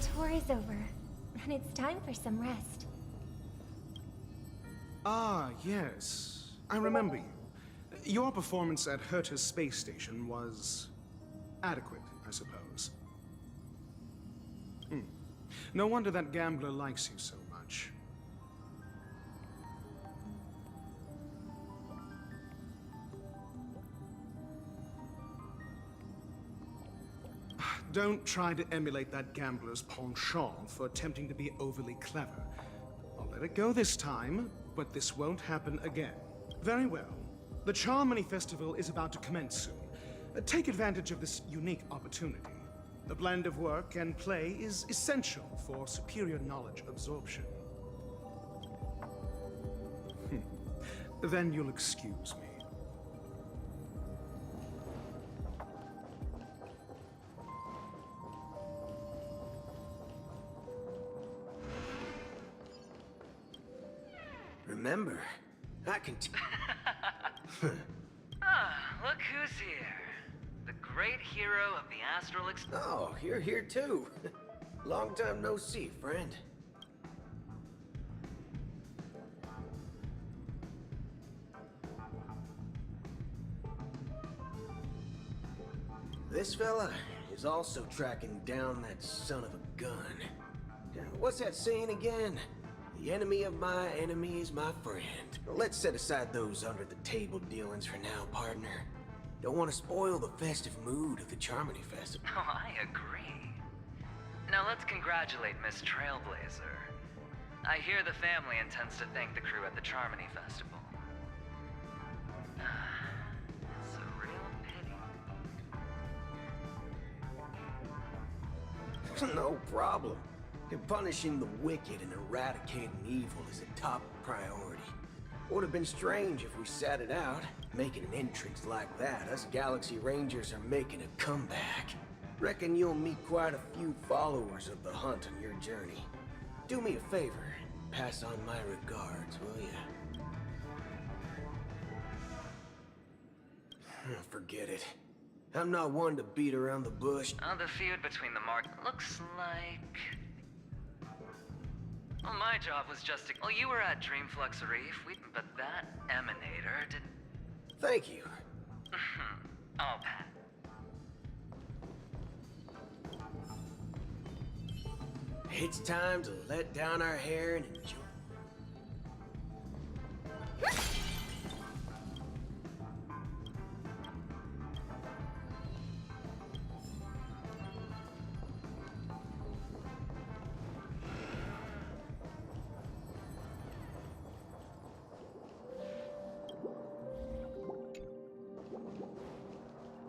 tour is over, and it's time for some rest. Ah, yes. I remember you. Your performance at Herta's space station was adequate, I suppose. No wonder that gambler likes you so much. Don't try to emulate that gambler's penchant for attempting to be overly clever. I'll let it go this time, but this won't happen again. Very well. The Charmony Festival is about to commence soon. Take advantage of this unique opportunity. The blend of work and play is essential for superior knowledge absorption. Then you'll excuse me. Remember, I can Look who's here. The great hero of the Astral Oh, you're here too. Long time no see, friend. This fella is also tracking down that son of a gun. What's that saying again? The enemy of my enemy is my friend. Let's set aside those under-the-table dealings for now, partner. Don't want to spoil the festive mood of the Charmony Festival. Oh, I agree. Now let's congratulate Miss Trailblazer. I hear the family intends to thank the crew at the Charmony Festival. It's a real pity. No problem. Punishing the wicked and eradicating evil is a top priority. Would have been strange if we sat it out. Making an entrance like that, us Galaxy Rangers are making a comeback. Reckon you'll meet quite a few followers of the hunt on your journey. Do me a favor, pass on my regards, will ya? Forget it. I'm not one to beat around the bush. The feud between the looks like... Well, my job was just to... Well, you were at Dreamflux Reef, but that emanator did... Thank you. Oh, Pat. It's time to let down our hair and enjoy.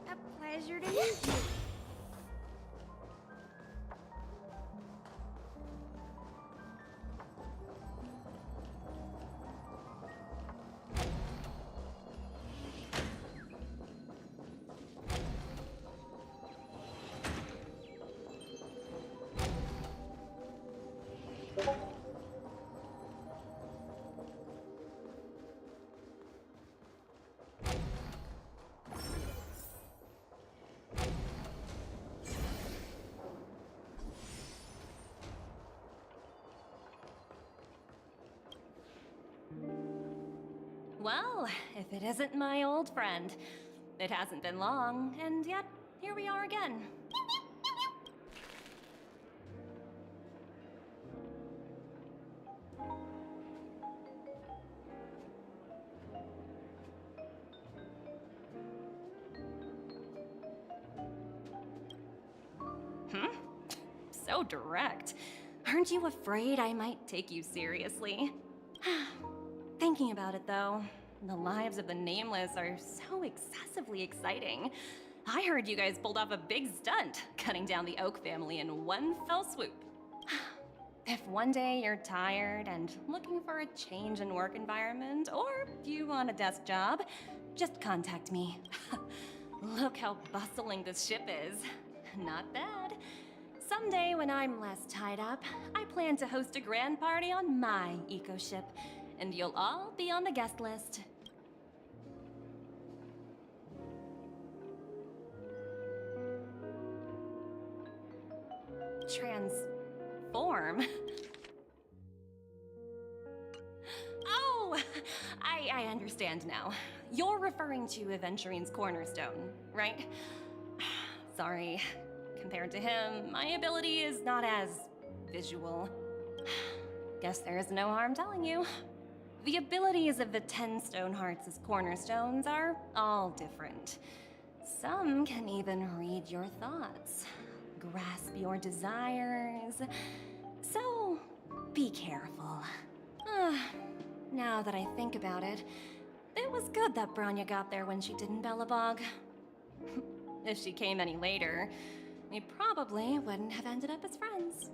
A pleasure to meet you. Well, if it isn't my old friend. It hasn't been long, and yet, here we are again. So direct. Aren't you afraid I might take you seriously? Thinking about it, though, the lives of the Nameless are so excessively exciting. I heard you guys pulled off a big stunt, cutting down the Oak family in one fell swoop. If one day you're tired and looking for a change in work environment, or you want a desk job, just contact me. Look how bustling this ship is. Not bad. Someday when I'm less tied up, I plan to host a grand party on my eco-ship, and you'll all be on the guest list. perform. Oh, I understand now. You're referring to Aventurine's cornerstone, right? Sorry. Compared to him, my ability is not as visual. Guess there's no harm telling you. The abilities of the 10 Stonehearts' cornerstones are all different. Some can even read your thoughts, grasp your desires. So, be careful. Now that I think about it, it was good that Branya got there when she did in Belobog. If she came any later, we probably wouldn't have ended up as friends.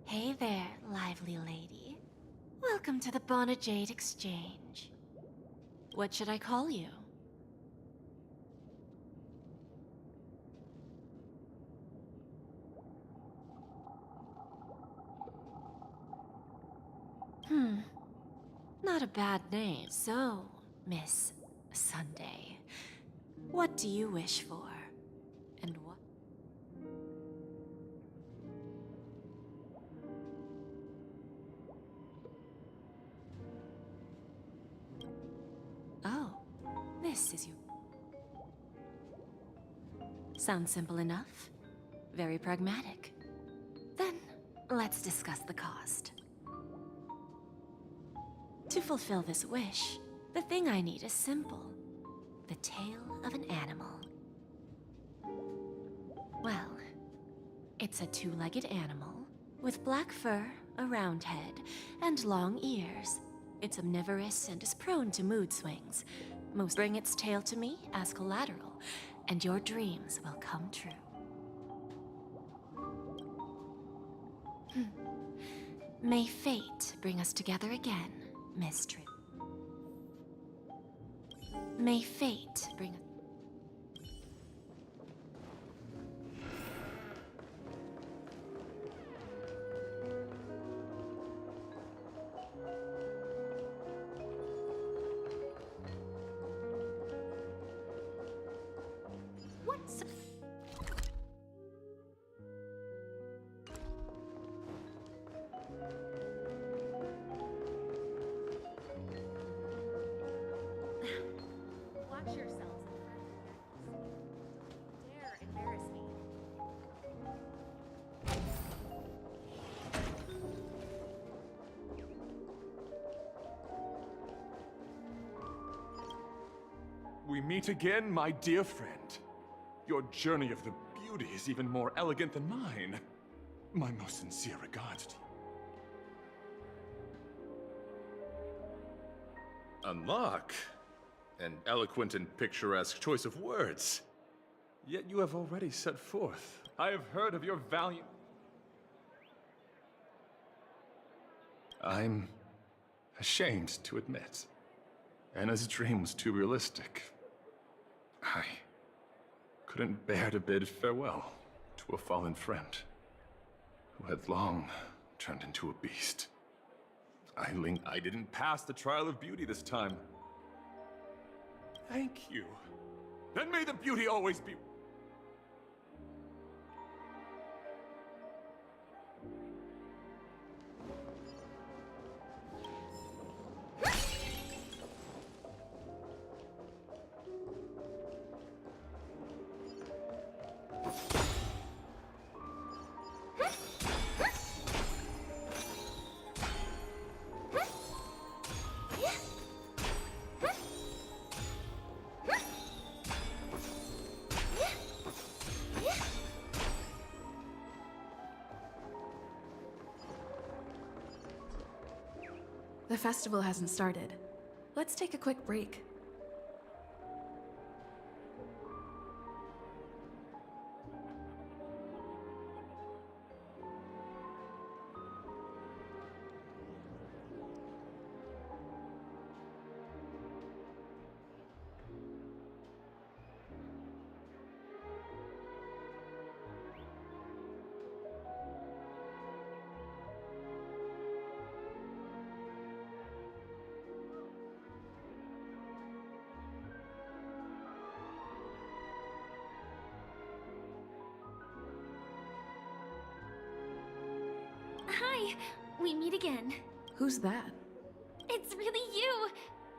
Hey there, lively lady. Welcome to the Bonajade Exchange. What should I call you? Not a bad name. So, Miss Sunday, what do you wish for? And what? Oh, this is your... Sounds simple enough. Very pragmatic. Then, let's discuss the cost. To fulfill this wish, the thing I need is simple. The tail of an animal. Well, it's a two-legged animal with black fur, a round head, and long ears. It's omnivorous and is prone to mood swings. Most bring its tail to me as collateral, and your dreams will come true. May fate bring us together again, Miss Trip. May fate bring... What's... Watch yourselves in front of your necklace. Dare embarrass me. We meet again, my dear friend. Your journey of the beauty is even more elegant than mine. My most sincere regards to you. Unlock? An eloquent and picturesque choice of words. Yet you have already set forth. I have heard of your valiant... I'm ashamed to admit. Anna's dream was too realistic. I couldn't bear to bid farewell to a fallen friend who had long turned into a beast. I didn't pass the trial of beauty this time. Thank you. Then may the beauty always be... The festival hasn't started. Let's take a quick break. Hi! We meet again. Who's that? It's really you!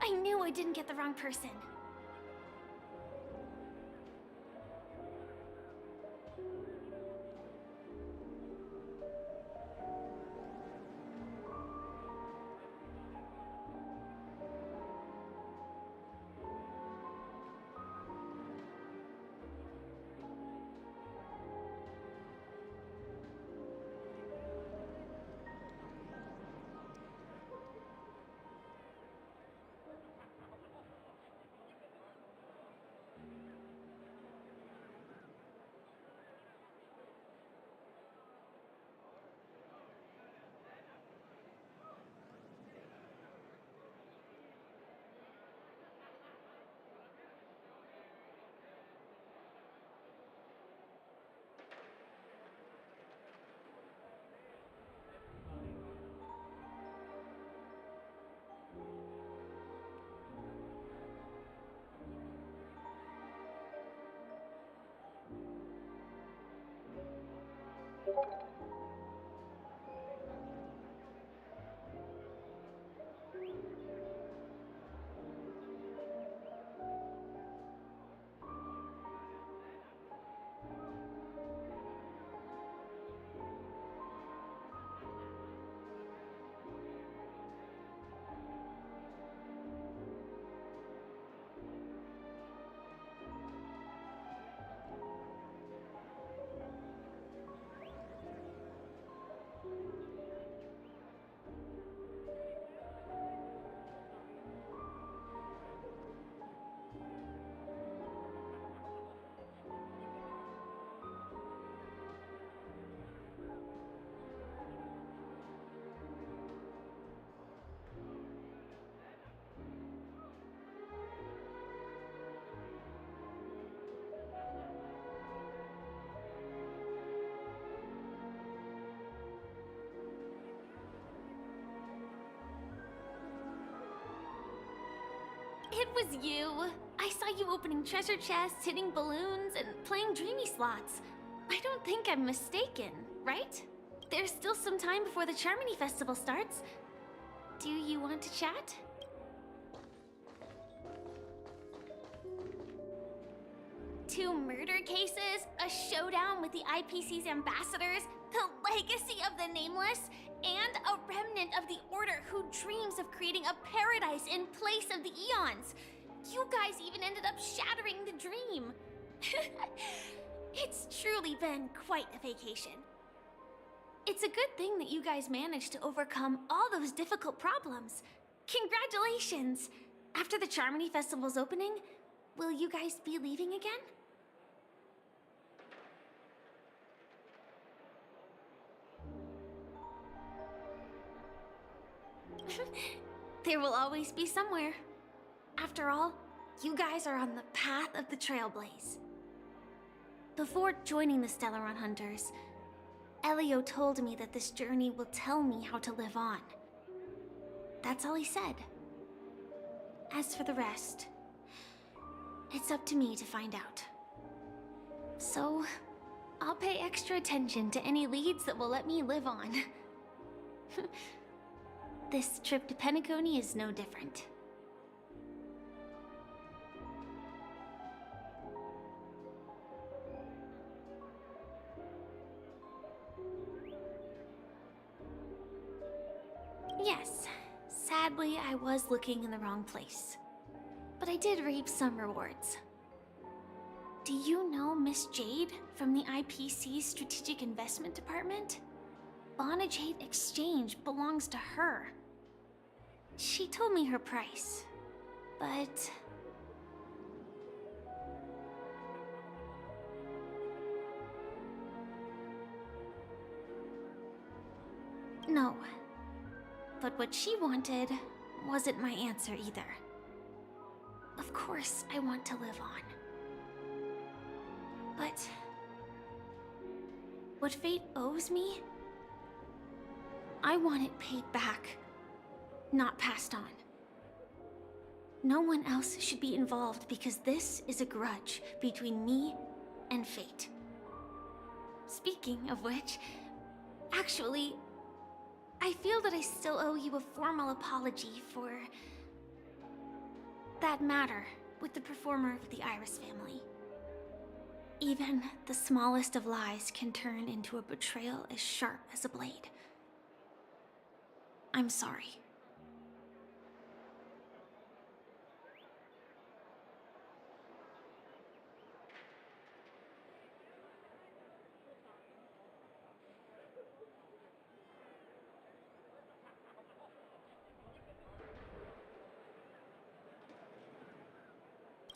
I knew I didn't get the wrong person. It was you. I saw you opening treasure chests, hitting balloons, and playing dreamy slots. I don't think I'm mistaken, right? There's still some time before the Charmony Festival starts. Do you want to chat? Two murder cases, a showdown with the IPC's ambassadors, the legacy of the Nameless, and a remnant of the Order who dreams of creating a paradise in place of the Eons. You guys even ended up shattering the dream. It's truly been quite a vacation. It's a good thing that you guys managed to overcome all those difficult problems. Congratulations! After the Charmony Festival's opening, will you guys be leaving again? There will always be somewhere. After all, you guys are on the path of the Trailblaze. Before joining the Stellaron Hunters, Elio told me that this journey will tell me how to live on. That's all he said. As for the rest, it's up to me to find out. So, I'll pay extra attention to any leads that will let me live on. This trip to Penacony is no different. Yes, sadly I was looking in the wrong place. But I did reap some rewards. Do you know Miss Jade from the IPC's Strategic Investment Department? Bonajade Exchange belongs to her. She told me her price, but... No. But what she wanted wasn't my answer either. Of course, I want to live on. But... what fate owes me? I want it paid back, not passed on. No one else should be involved because this is a grudge between me and fate. Speaking of which, actually, I feel that I still owe you a formal apology for that matter with the performer of the Iris family. Even the smallest of lies can turn into a betrayal as sharp as a blade. I'm sorry.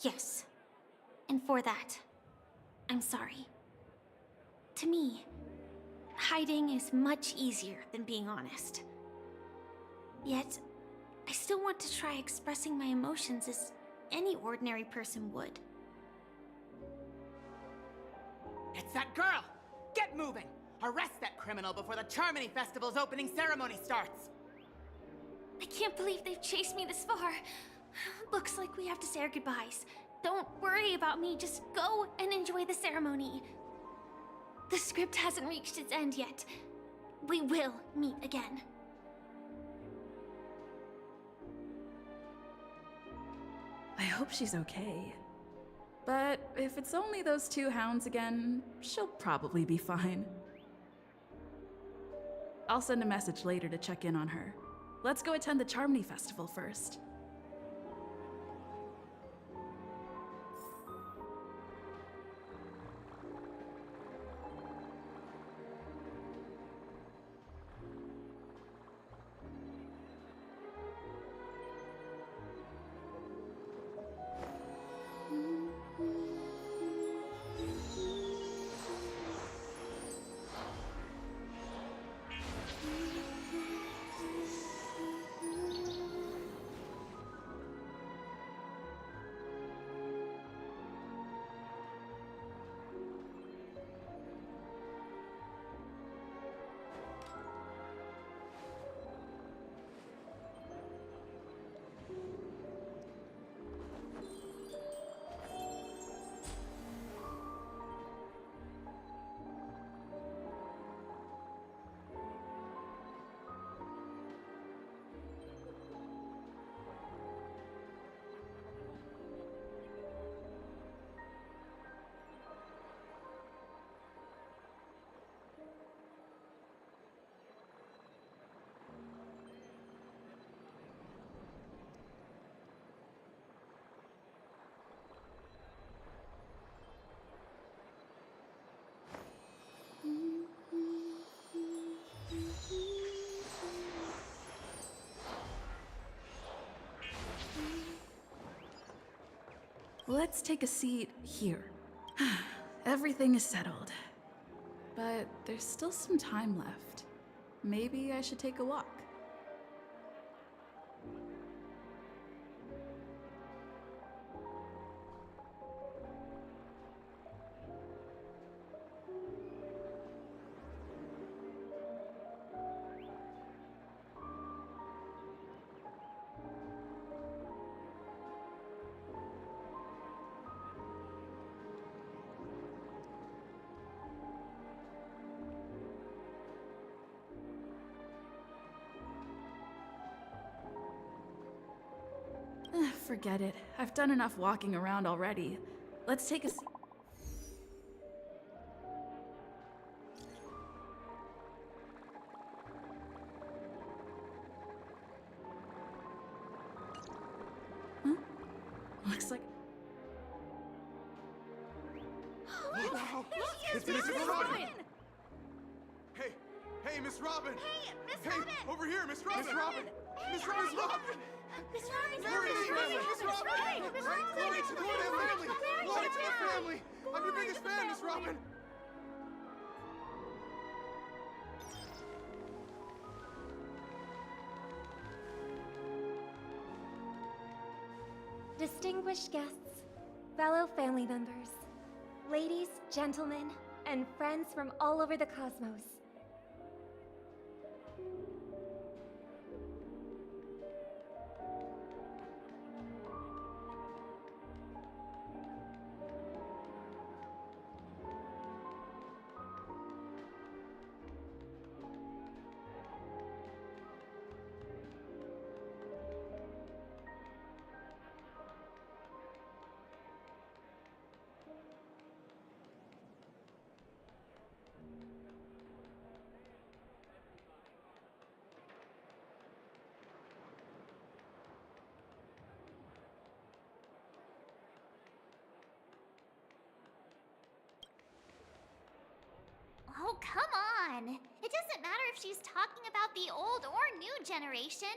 Yes. And for that, I'm sorry. To me, hiding is much easier than being honest. Yet, I still want to try expressing my emotions as any ordinary person would. It's that girl! Get moving! Arrest that criminal before the Charmony Festival's opening ceremony starts! I can't believe they've chased me this far. Looks like we have to say our goodbyes. Don't worry about me, just go and enjoy the ceremony. The script hasn't reached its end yet. We will meet again. I hope she's okay. But if it's only those two hounds again, she'll probably be fine. I'll send a message later to check in on her. Let's go attend the Charmony Festival first. Let's take a seat here. Everything is settled. But there's still some time left. Maybe I should take a walk. Forget it. I've done enough walking around already. Let's take a seat. Huh? Looks like... Wow! It's Miss Miss Robin! Robin! Hey! Hey, Miss Robin! Hey, Miss Hey, Robin! over here, Miss Robin! Miss Robin! Miss Robin! Miss Robin! Miss Robin! Glory to the family! Miss Robin! Glory to the family! Glory to the family! I'm your biggest fan, Miss Robin! Distinguished guests, fellow family members, ladies, gentlemen, and friends from all over the cosmos. on! It doesn't matter if she's talking about the old or new generation.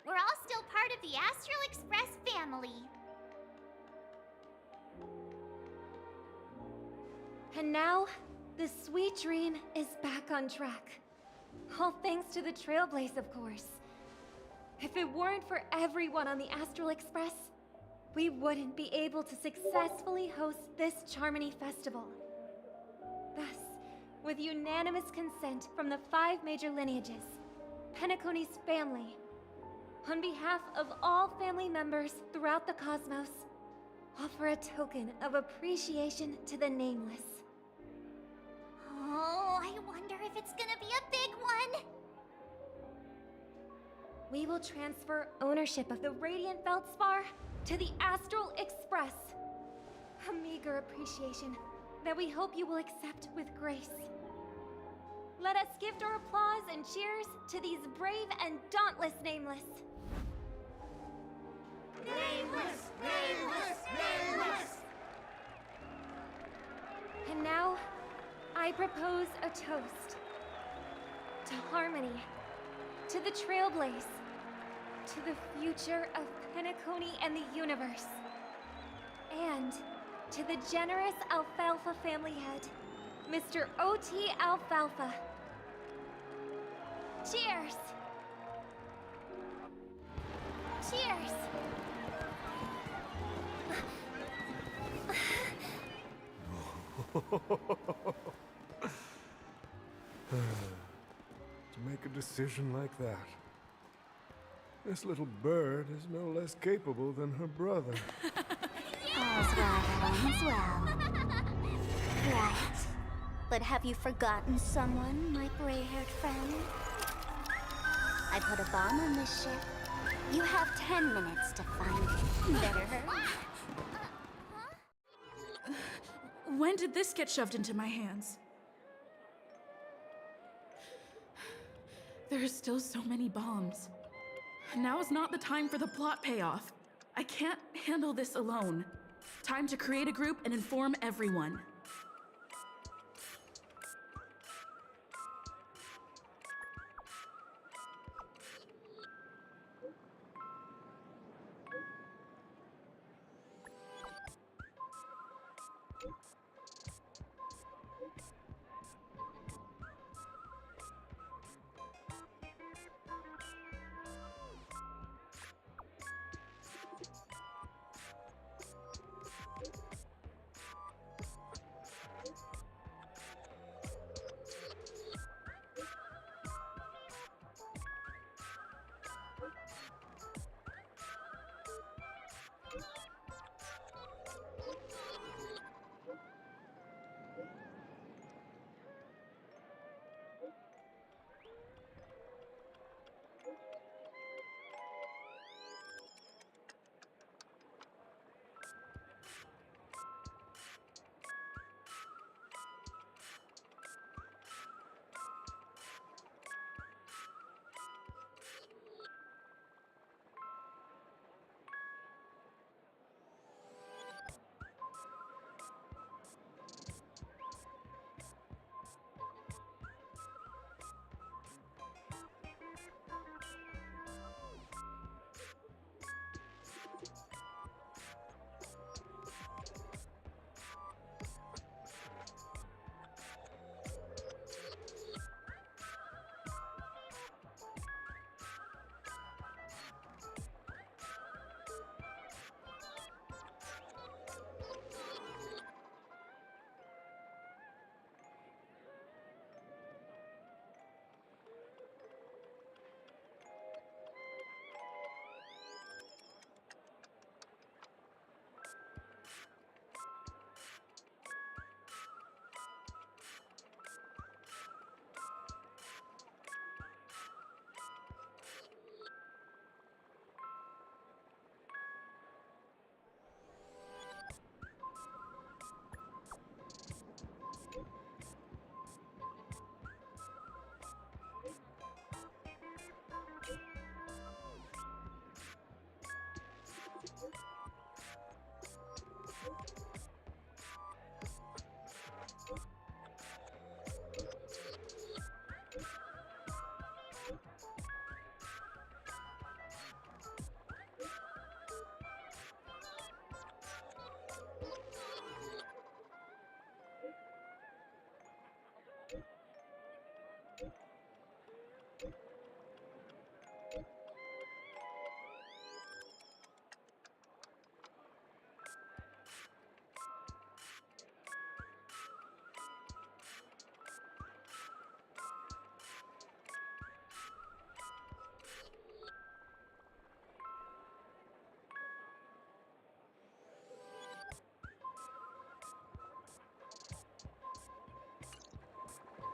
We're all still part of the Astral Express family. And now, the sweet dream is back on track. All thanks to the Trailblaze, of course. If it weren't for everyone on the Astral Express, we wouldn't be able to successfully host this Charmony Festival. Thus, with unanimous consent from the 5 major lineages, Penacony's family, on behalf of all family members throughout the cosmos, offer a token of appreciation to the Nameless. Oh, I wonder if it's gonna be a big one! We will transfer ownership of the Radiant Feldspar to the Astral Express. A meager appreciation that we hope you will accept with grace. Let us gift our applause and cheers to these brave and dauntless Nameless. Nameless! Nameless! Nameless! And now, I propose a toast. To harmony, to the Trailblaze, to the future of Penacony and the universe, and to the generous Alfalfa family head, Mr. O.T. Alfalfa. Cheers! Cheers! To make a decision like that. This little bird is no less capable than her brother. All's well that ends well. Right. But have you forgotten someone, my gray-haired friend? I put a bomb on this ship. You have 10 minutes to find it. Better hurry. When did this get shoved into my hands? There are still so many bombs. Now is not the time for the plot payoff. I can't handle this alone. Time to create a group and inform everyone.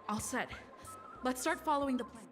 All set. Let's start following the plan.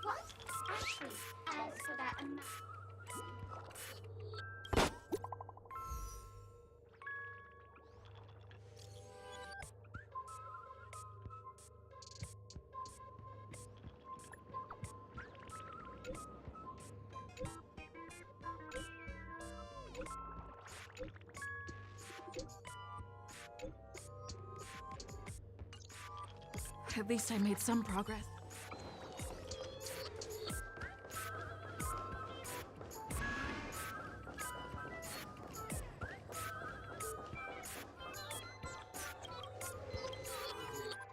What? Actually, as for that amount... At least I made some progress.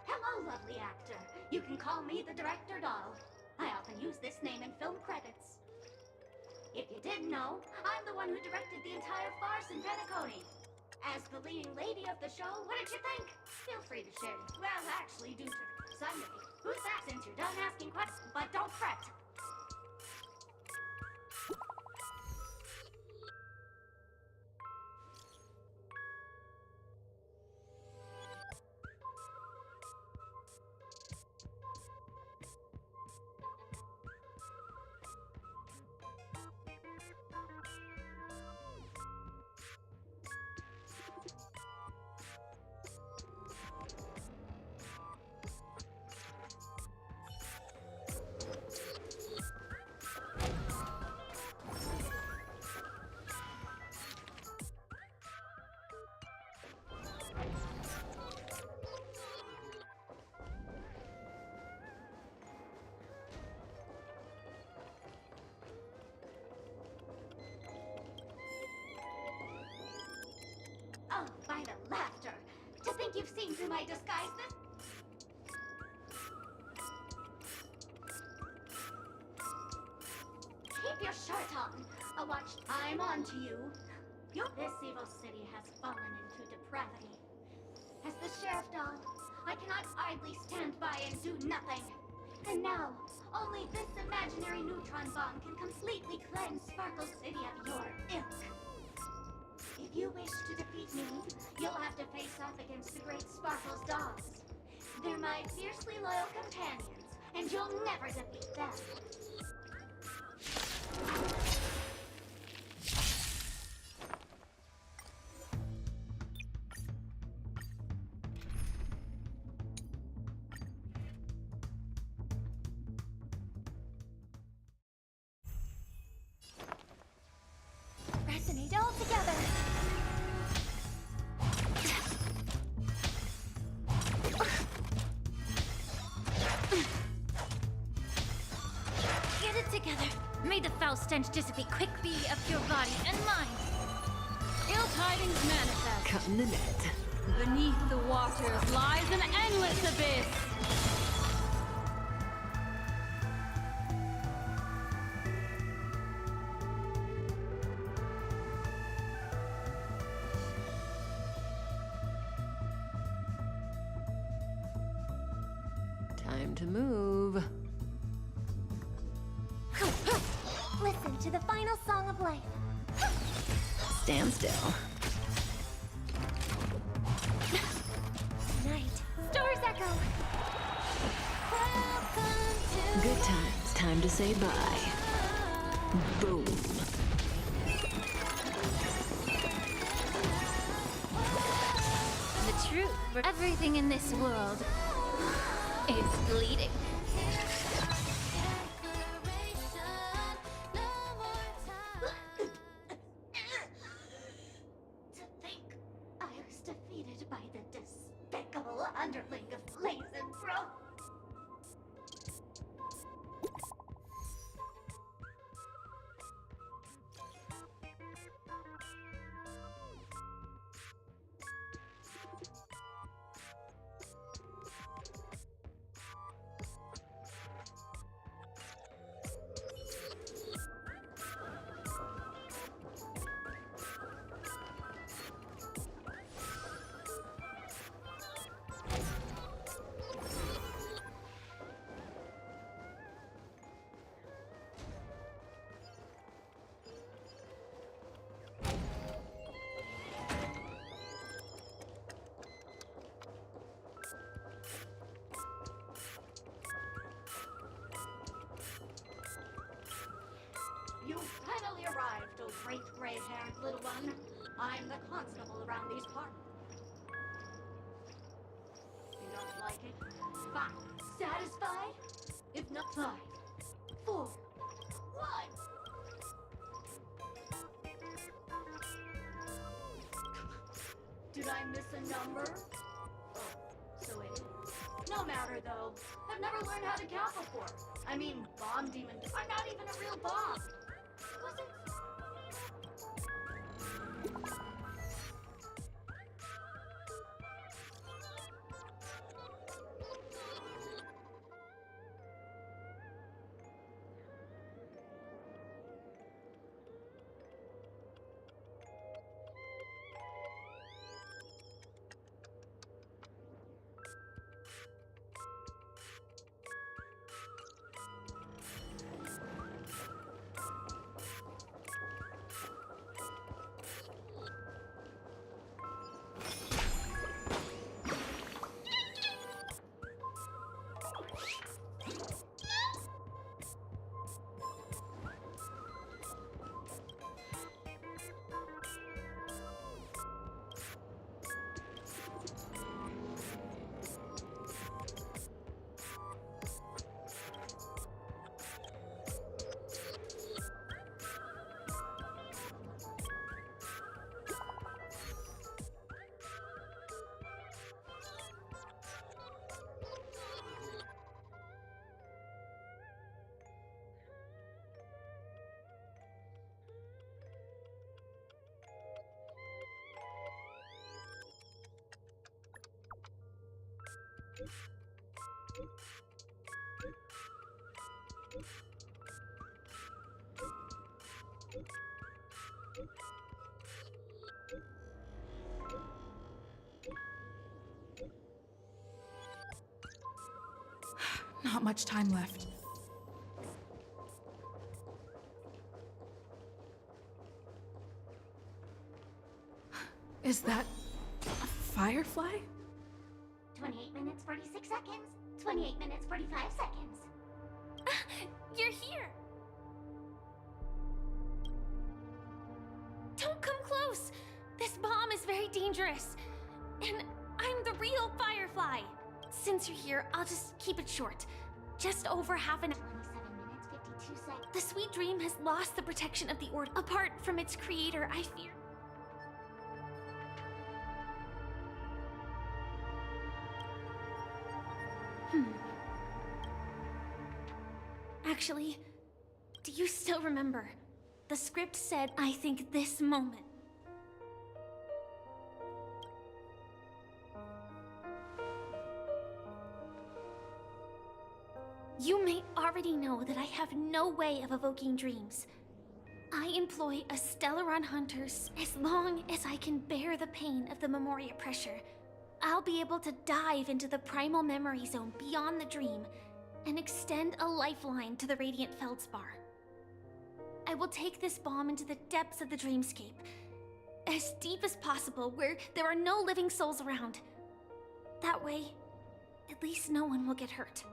Hello, lovely actor. You can call me the director doll. I often use this name in film credits. If you didn't know, I'm the one who directed the entire farce in Penacony. As the leading lady of the show, what did you think? Feel free to share. Well, actually, due to Sunday. Who's that since you're done asking questions? But don't fret. Oh, by the laughter. To think you've seen through my disguise this... Keep your shirt on. A watch I'm on to you. This evil city has fallen into depravity. As the sheriff doll, I cannot idly stand by and do nothing. And now, only this imaginary neutron bomb can completely cleanse Sparkle City of your ilk. If you wish to defeat me, you'll have to face off against the great Sparkle's dogs. They're my fiercely loyal companions, and you'll never defeat them. Resonate all together. Get it together. May the foul stench dissipate quickly of your body and mind. Ill tidings manifest. Cut in the net. Beneath the waters lies an endless abyss. Time to move. Listen to the final song of life. Stand still. Night. Stars echo. Welcome to Good times. Time to say bye. Boom. The truth for everything in this world is bleeding. To think I was defeated by the despicable underling of Blaze and Bro. You've finally arrived, oh great gray-haired little one. I'm the constable around these parts. You don't like it? Fine. Satisfied? If not, 5, 4, 1. Did I miss a number? Oh, so it is. No matter though. I've never learned how to count before. I mean, bomb demons are not even a real bomb. Was it? Not much time left. Is that a firefly? 28 minutes, 46 seconds. 28 minutes, 45 seconds. You're here! Don't come close! This bomb is very dangerous. And I'm the real Firefly. Since you're here, I'll just keep it short. Just over half an hour. 27 minutes, 52 seconds. The Sweet Dream has lost the protection of the Order. Apart from its creator, I fear. Actually, do you still remember? The script said, I think this moment. You may already know that I have no way of evoking dreams. I employ a Stellaron Hunters as long as I can bear the pain of the Memoria pressure. I'll be able to dive into the primal memory zone beyond the dream and extend a lifeline to the radiant feldspar. I will take this bomb into the depths of the dreamscape, as deep as possible where there are no living souls around. That way, at least no one will get hurt.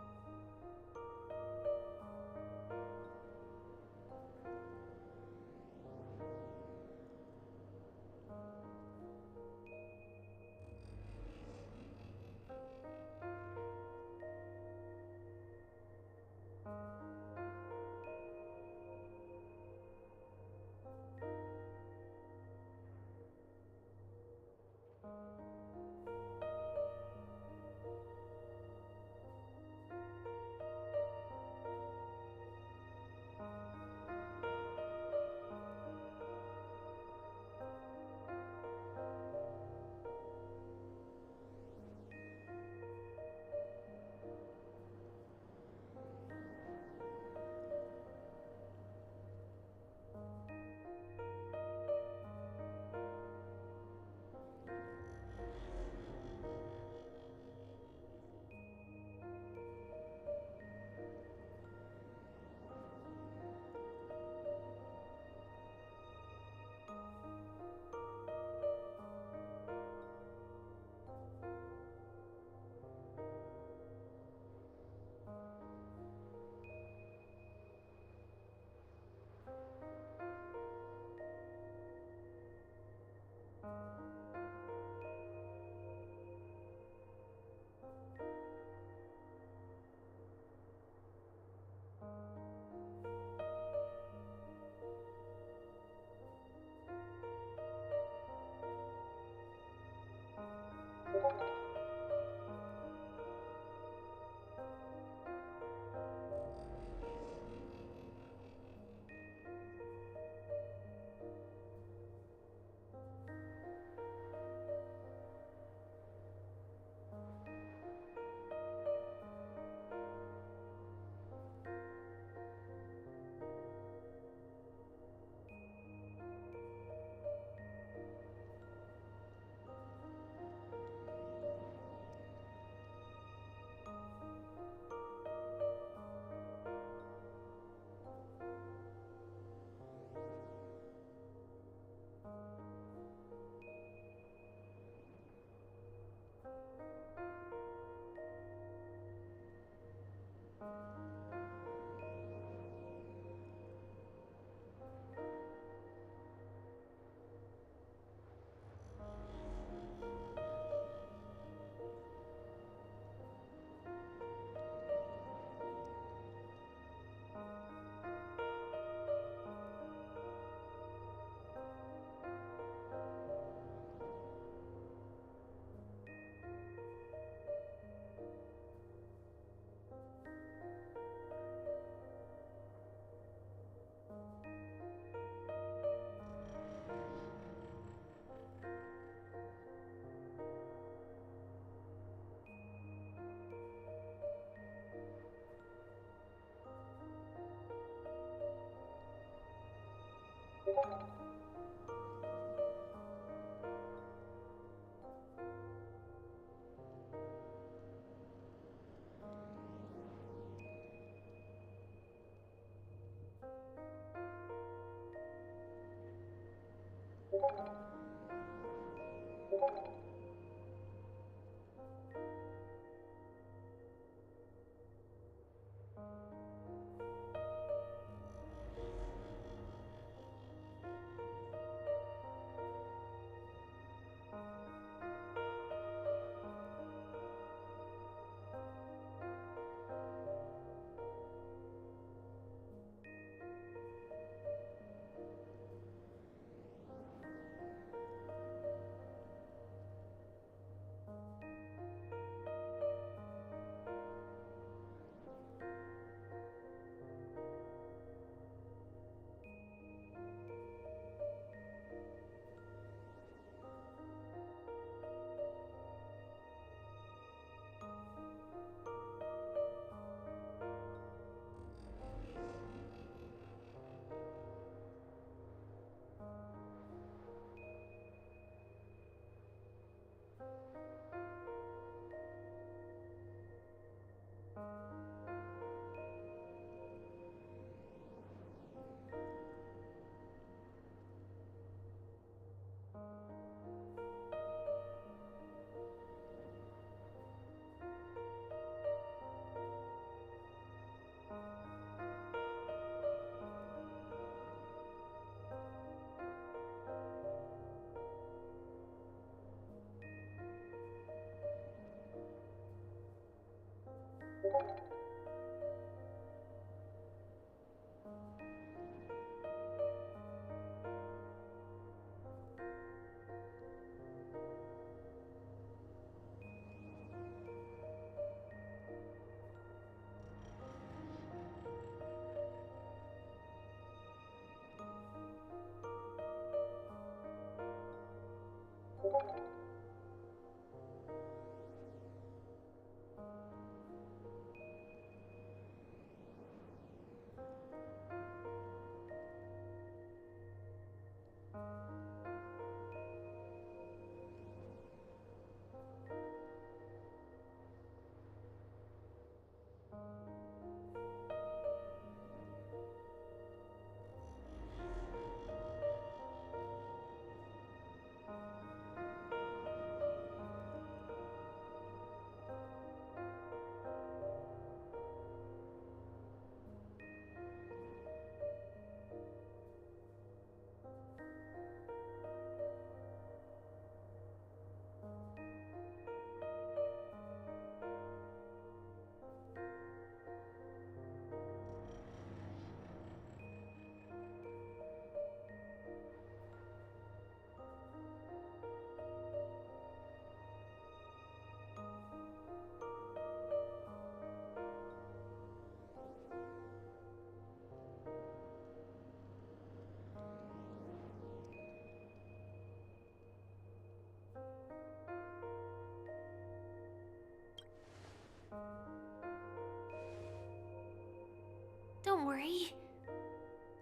Don't worry.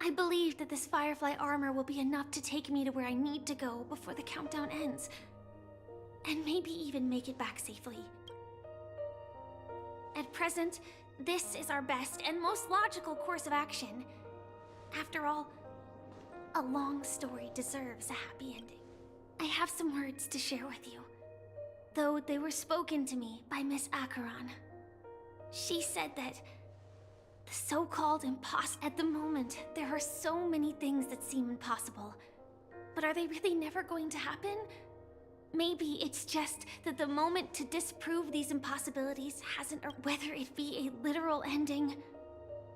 I believe that this Firefly armor will be enough to take me to where I need to go before the countdown ends. And maybe even make it back safely. At present, this is our best and most logical course of action. After all, a long story deserves a happy ending. I have some words to share with you, though they were spoken to me by Miss Acheron. She said that the so-called at the moment, there are so many things that seem impossible. But are they really never going to happen? Maybe it's just that the moment to disprove these impossibilities hasn't, or whether it be a literal ending,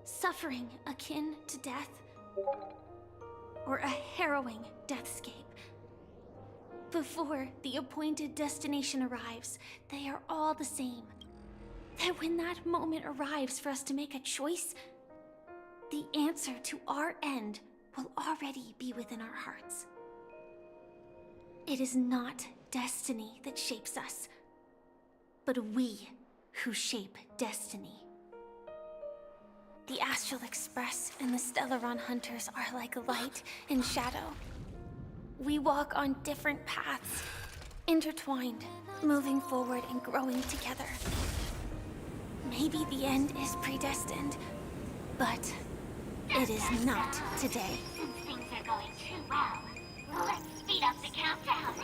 suffering akin to death, or a harrowing deathscape. Before the appointed destination arrives, they are all the same. That when that moment arrives for us to make a choice, the answer to our end will already be within our hearts. It is not destiny that shapes us, but we who shape destiny. The Astral Express and the Stellaron Hunters are like light and shadow. We walk on different paths, intertwined, moving forward and growing together. Maybe the end is predestined, but it is not today. Since things are going too well, let's speed up the countdown.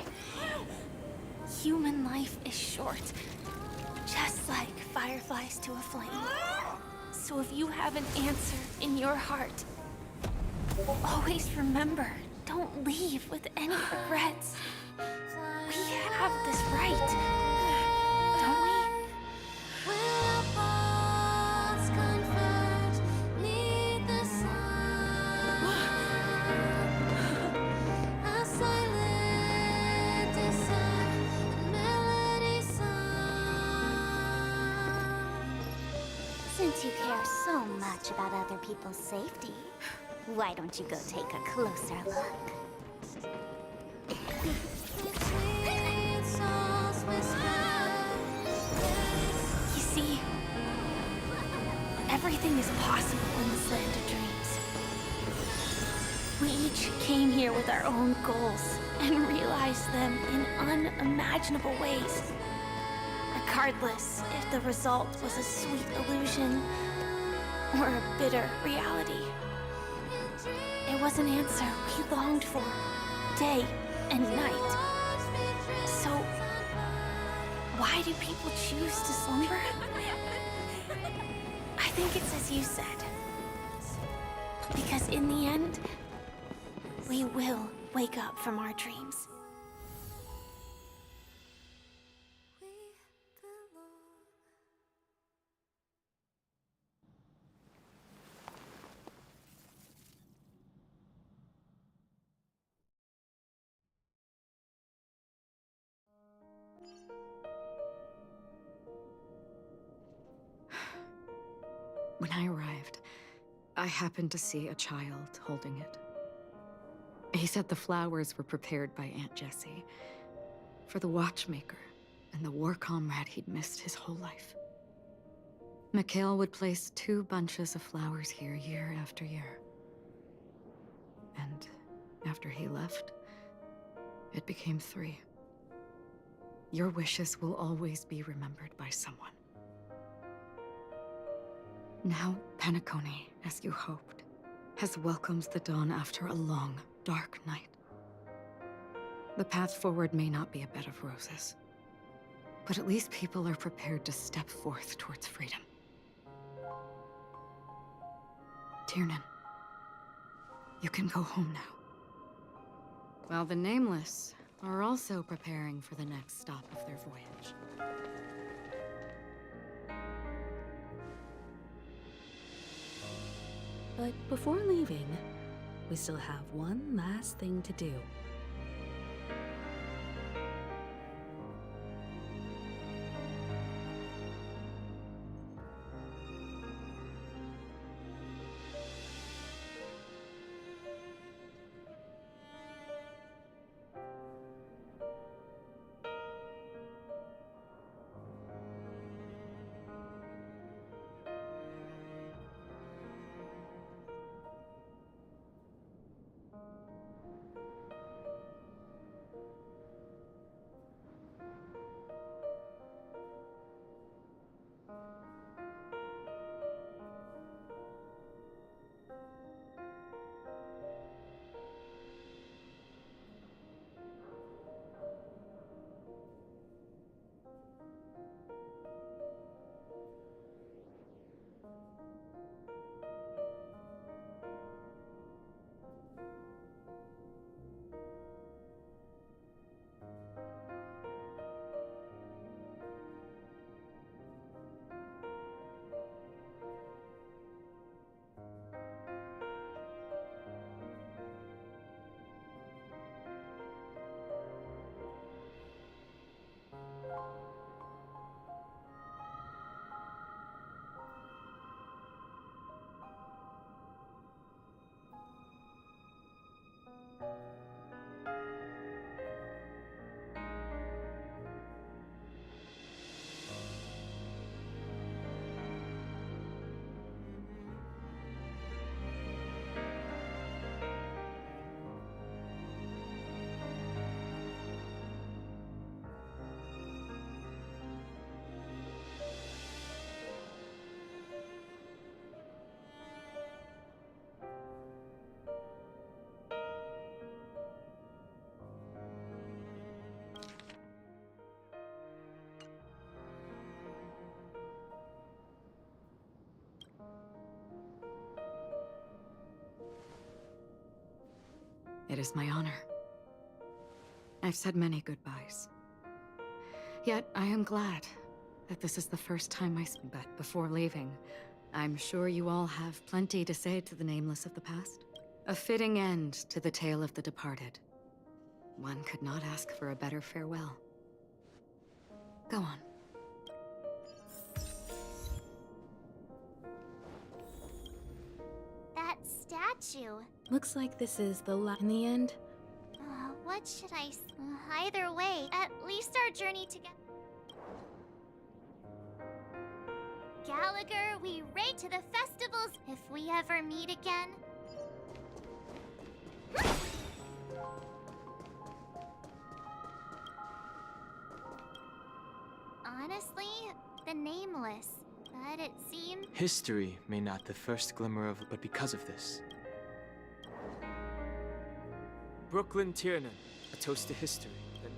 Human life is short, just like fireflies to a flame. So if you have an answer in your heart, always remember, don't leave with any regrets. We have this right, don't we? Since you care so much about other people's safety, why don't you go take a closer look? You see, everything is possible in this land of dreams. We each came here with our own goals and realized them in unimaginable ways. Regardless if the result was a sweet illusion or a bitter reality. It was an answer we longed for, day and night. So, why do people choose to slumber? I think it's as you said. Because in the end, we will wake up from our dreams. When I arrived, I happened to see a child holding it. He said the flowers were prepared by Aunt Jessie. For the watchmaker and the war comrade he'd missed his whole life. Mikhail would place 2 bunches of flowers here year after year. And after he left, it became 3. Your wishes will always be remembered by someone. Now, Penacony, as you hoped, has welcomed the dawn after a long, dark night. The path forward may not be a bed of roses, but at least people are prepared to step forth towards freedom. Tiernan, you can go home now. While the Nameless are also preparing for the next stop of their voyage. But before leaving, we still have one last thing to do. It is my honor. I've said many goodbyes. Yet I am glad that this is the first time I speak. But before leaving, I'm sure you all have plenty to say to the Nameless of the past. A fitting end to the tale of the departed. One could not ask for a better farewell. Go on. That statue. Looks like this is the in the end. What should I either way, at least our journey together. Gallagher, we raid to the festivals if we ever meet again. Honestly, the Nameless. But it seems... History may not the first glimmer of, but because of this. Brooklyn Tiernan, a toast to history. Then...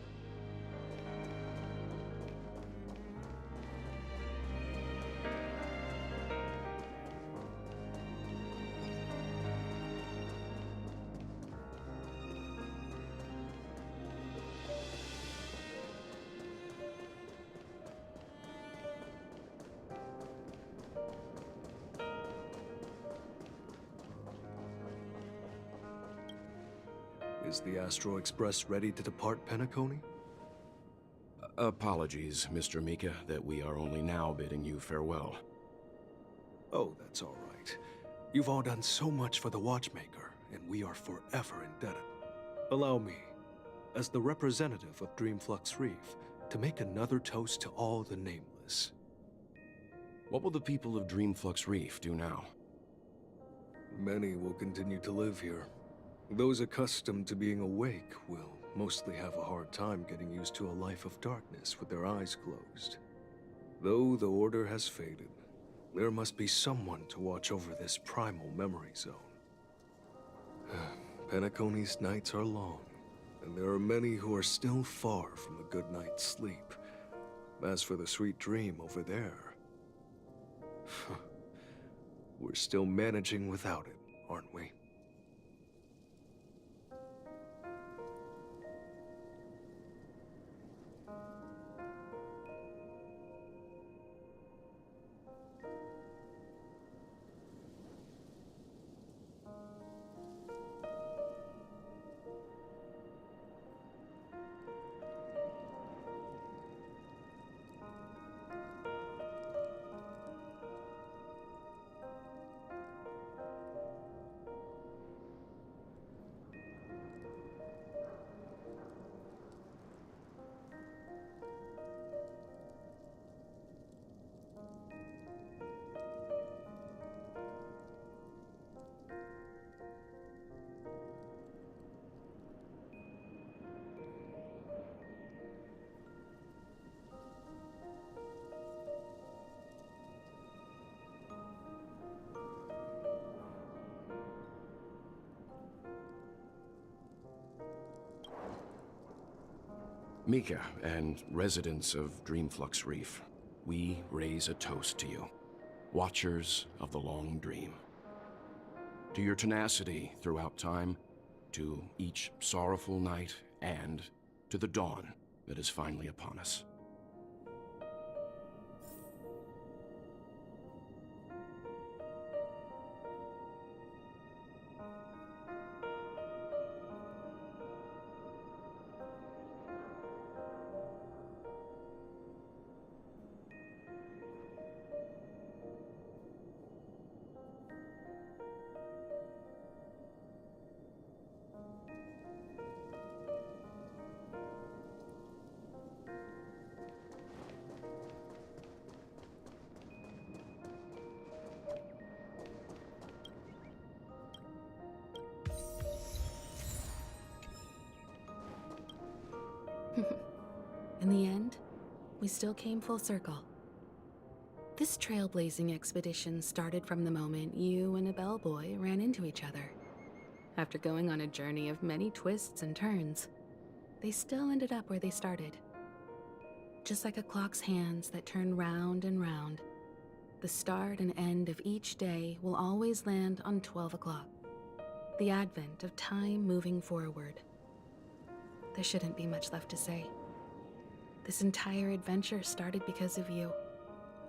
Is the Astro Express ready to depart Penacony? Apologies, Mr. Mika, that we are only now bidding you farewell. Oh, that's all right. You've all done so much for the Watchmaker, and we are forever indebted. Allow me. as the representative of Dreamflux Reef, to make another toast to all the nameless. What will the people of Dreamflux Reef do now? Many will continue to live here. Those accustomed to being awake will mostly have a hard time getting used to a life of darkness with their eyes closed. Though the order has faded, there must be someone to watch over this primal memory zone. Penacony's nights are long, and there are many who are still far from a good night's sleep. As for the sweet dream over there, we're still managing without it, aren't we? Mika and residents of Dreamflux Reef, we raise a toast to you, watchers of the long dream. To your tenacity throughout time, to each sorrowful night, and to the dawn that is finally upon us. In the end, we still came full circle. This trailblazing expedition started from the moment you and a bellboy ran into each other. After going on a journey of many twists and turns, they still ended up where they started. Just like a clock's hands that turn round and round, the start and end of each day will always land on 12 o'clock. The advent of time moving forward. There shouldn't be much left to say. This entire adventure started because of you,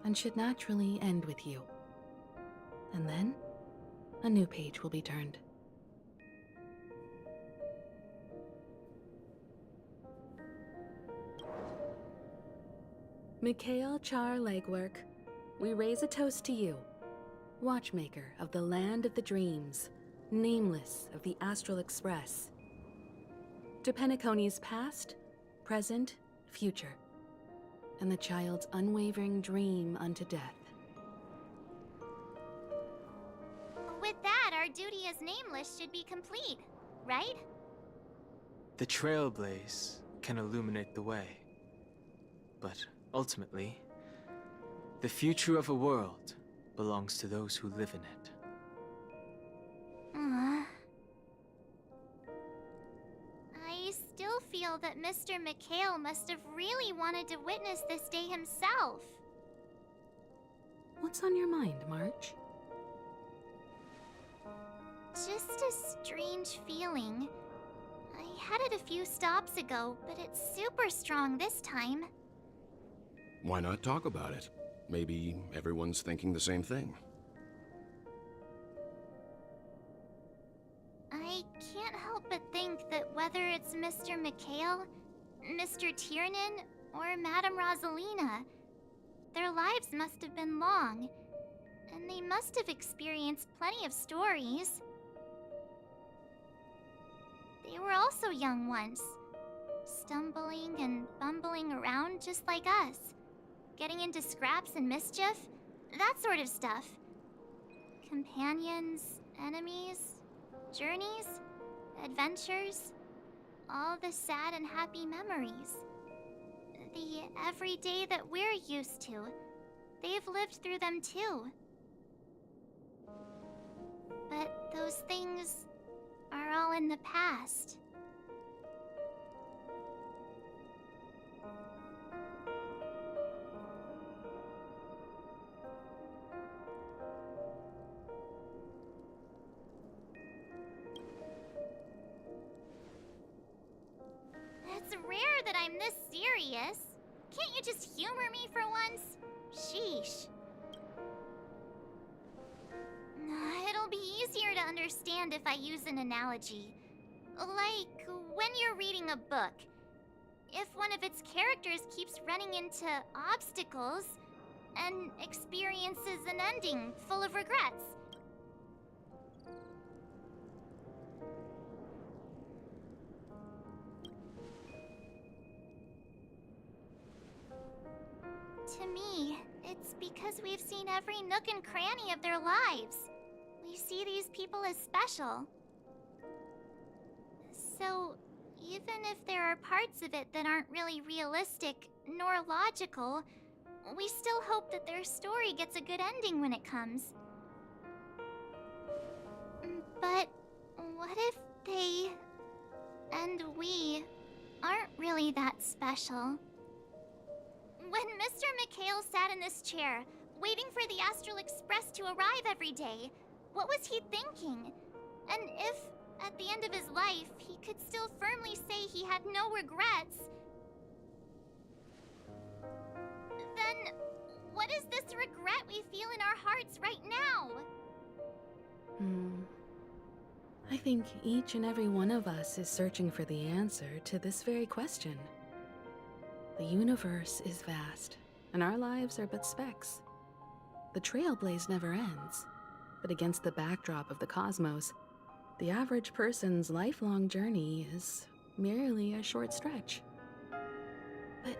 and should naturally end with you. And then, a new page will be turned. Mikhail Char Legwork, we raise a toast to you, watchmaker of the land of the dreams, nameless of the Astral Express. To Penacony's past, present, future, and the child's unwavering dream unto death. With that, our duty as nameless should be complete, right? The trailblaze can illuminate the way. But ultimately, the future of a world belongs to those who live in it. I still feel that Mr. Mikhail must have really wanted to witness this day himself. What's on your mind, March? Just a strange feeling. I had it a few stops ago, but it's super strong this time. Why not talk about it? Maybe everyone's thinking the same thing. I can't help but think that whether it's Mr. Mikhail, Mr. Tiernan, or Madame Rosalina, their lives must have been long, and they must have experienced plenty of stories. They were also young once, stumbling and bumbling around just like us. Getting into scraps and mischief, that sort of stuff. Companions, enemies, journeys, adventures, all the sad and happy memories. The everyday that we're used to, they've lived through them too. But those things are all in the past. It's rare that I'm this serious. Can't you just humor me for once? Sheesh. It'll be easier to understand if I use an analogy. Like when you're reading a book. If one of its characters keeps running into obstacles and experiences an ending full of regrets. To me, it's because we've seen every nook and cranny of their lives. We see these people as special. So, even if there are parts of it that aren't really realistic nor logical, we still hope that their story gets a good ending when it comes. But what if they and we aren't really that special? When Mr. McHale sat in this chair, waiting for the Astral Express to arrive every day, what was he thinking? And if, at the end of his life, he could still firmly say he had no regrets, then what is this regret we feel in our hearts right now? I think each and every one of us is searching for the answer to this very question. The universe is vast, and our lives are but specks. The trailblaze never ends, but against the backdrop of the cosmos, the average person's lifelong journey is merely a short stretch. But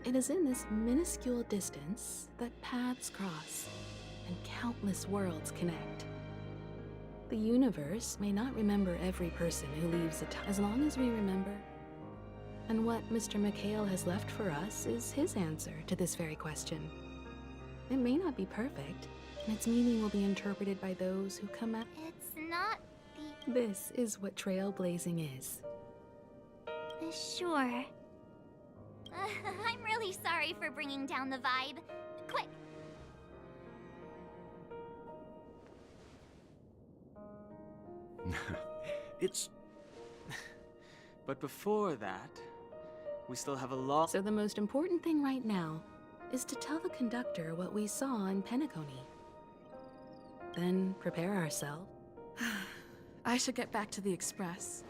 it is in this minuscule distance that paths cross and countless worlds connect. The universe may not remember every person who leaves as long as we remember. And what Mr. McHale has left for us is his answer to this very question. It may not be perfect, and its meaning will be interpreted by those who come at— It's not the— This is what trailblazing is. Sure. I'm really sorry for bringing down the vibe. Quick! It's... But before that, we still have a lot. So the most important thing right now is to tell the conductor what we saw in Penacony. Then prepare ourselves. I should get back to the Express.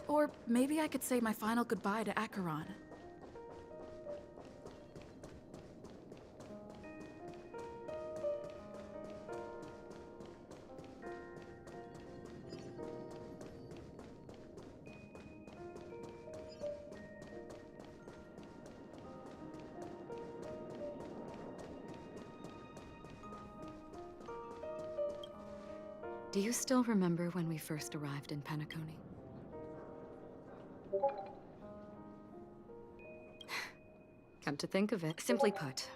Or maybe I could say my final goodbye to Acheron. Do you still remember when we first arrived in Penacony? Come to think of it, simply put,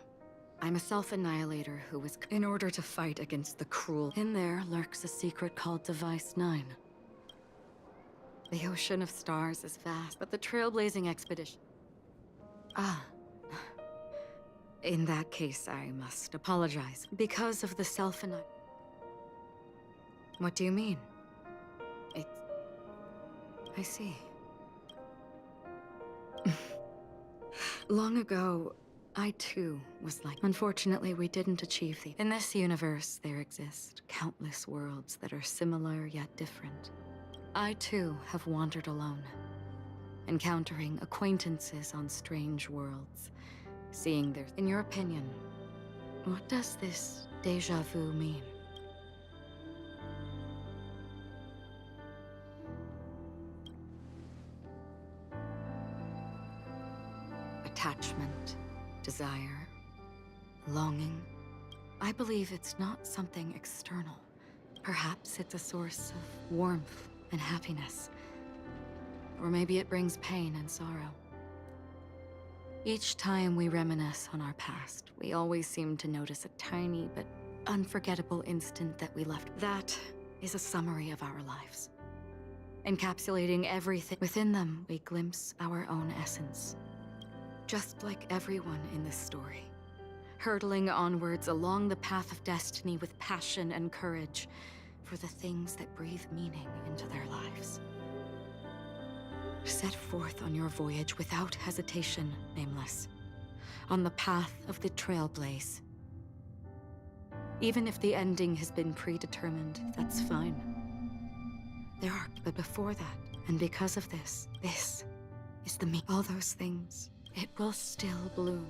I'm a self-annihilator who was— in order to fight against the cruel— In there lurks a secret called Device 9. The ocean of stars is vast, but the trailblazing expedition— In that case, I must apologize. Because of the self-annihilation— What do you mean? I see. Long ago, I too was like— Unfortunately, we didn't achieve the— In this universe, there exist countless worlds that are similar yet different. I too have wandered alone, encountering acquaintances on strange worlds, seeing their— In your opinion, what does this déjà vu mean? attachment, desire, longing. I believe it's not something external. Perhaps it's a source of warmth and happiness. Or maybe it brings pain and sorrow. Each time we reminisce on our past, we always seem to notice a tiny but unforgettable instant that we left. That is a summary of our lives. Encapsulating everything within them, we glimpse our own essence. Just like everyone in this story, hurtling onwards along the path of destiny with passion and courage for the things that breathe meaning into their lives. Set forth on your voyage without hesitation, Nameless, on the path of the Trailblaze. Even if the ending has been predetermined, that's fine. But before that, and because of this is the me. All those things, it will still bloom.